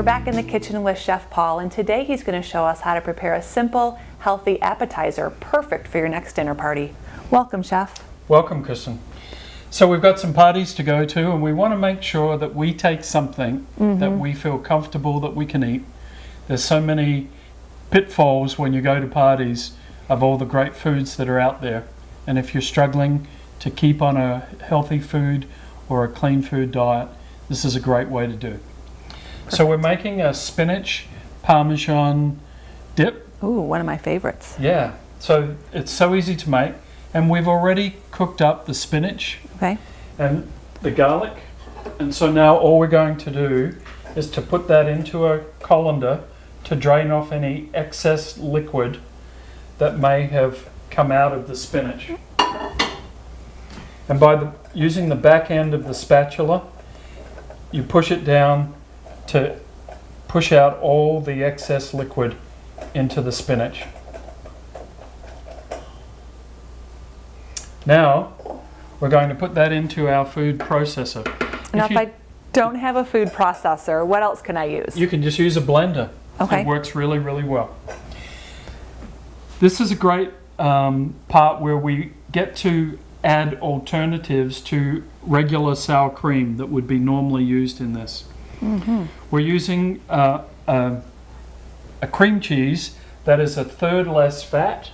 We're back in the kitchen with Chef Paul, and today he's going to show us how to prepare a simple, healthy appetizer perfect for your next dinner party. Welcome, Chef. Welcome, Kristen. So we've got some parties to go to, and we want to make sure that we take something that we feel comfortable that we can eat. There's so many pitfalls when you go to parties of all the great foods that are out there. And if you're struggling to keep on a healthy food or a clean food diet, this is a great way to do it. So we're making a spinach Parmesan dip. Ooh, one of my favorites. Yeah, so it's so easy to make. And we've already cooked up the spinach and the garlic. And so now all we're going to do is to put that into a colander to drain off any excess liquid that may have come out of the spinach. And by using the back end of the spatula, you push it down to push out all the excess liquid into the spinach. Now we're going to put that into our food processor. Now if I don't have a food processor, what else can I use? You can just use a blender. Okay. It works really, really well. This is a great part where we get to add alternatives to regular sour cream that would be normally used in this. We're using a cream cheese that is a third less fat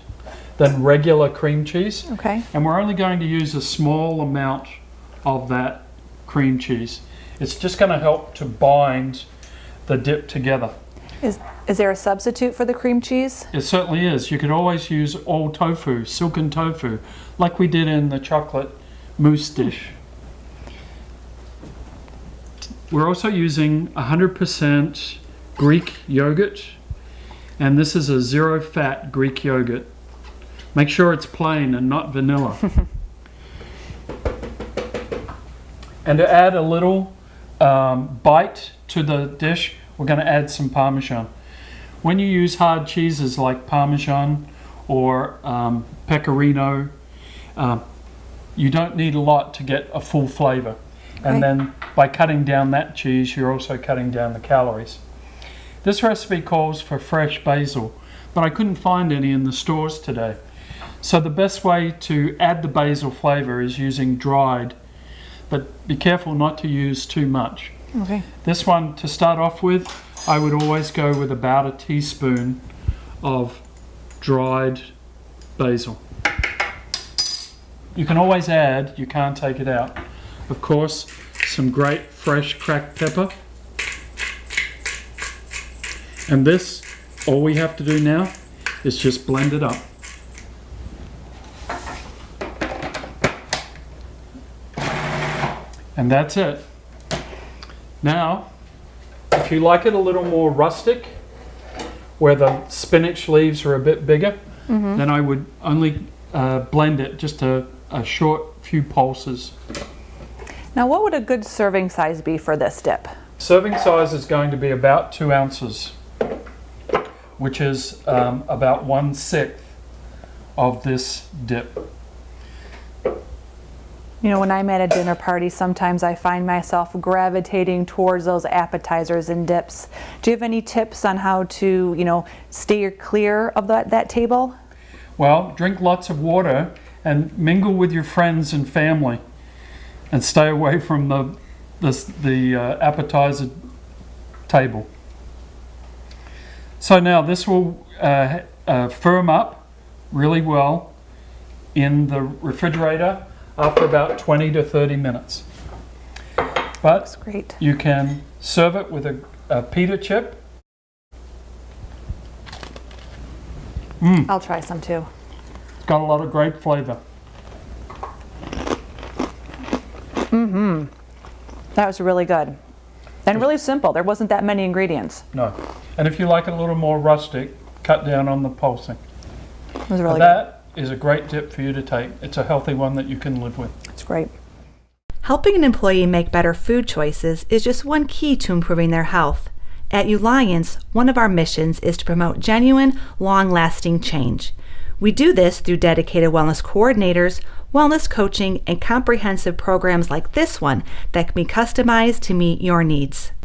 than regular cream cheese. Okay. And we're only going to use a small amount of that cream cheese. It's just going to help to bind the dip together. Is there a substitute for the cream cheese? It certainly is. You could always use all tofu, silken tofu, like we did in the chocolate mousse dish. We're also using 100% Greek yogurt, and this is a zero-fat Greek yogurt. Make sure it's plain and not vanilla. And to add a little bite to the dish, we're going to add some Parmesan. When you use hard cheeses like Parmesan or Pecorino, you don't need a lot to get a full flavor. And then by cutting down that cheese, you're also cutting down the calories. This recipe calls for fresh basil, but I couldn't find any in the stores today. So the best way to add the basil flavor is using dried, but be careful not to use too much. Okay. This one, to start off with, I would always go with about a teaspoon of dried basil. You can always add, you can't take it out, of course, some great fresh cracked pepper. And this, all we have to do now is just blend it up. And that's it. Now, if you like it a little more rustic, where the spinach leaves are a bit bigger, then I would only blend it just a short few pulses. Now what would a good serving size be for this dip? Serving size is going to be about 2 ounces, which is about 1/6 of this dip. You know, when I'm at a dinner party, sometimes I find myself gravitating towards those appetizers and dips. Do you have any tips on how to, stay clear of that table? Well, drink lots of water and mingle with your friends and family, and stay away from the appetizer table. So now this will firm up really well in the refrigerator after about 20 to 30 minutes. But that's great. You can serve it with a pita chip. I'll try some too. It's got a lot of great flavor. That was really good. And really simple. There wasn't that many ingredients. No. And if you like it a little more rustic, cut down on the pulsing. It was really good. That is a great dip for you to take. It's a healthy one that you can live with. It's great. Helping an employee make better food choices is just one key to improving their health. At Uliance, one of our missions is to promote genuine, long-lasting change. We do this through dedicated wellness coordinators, wellness coaching, and comprehensive programs like this one that can be customized to meet your needs.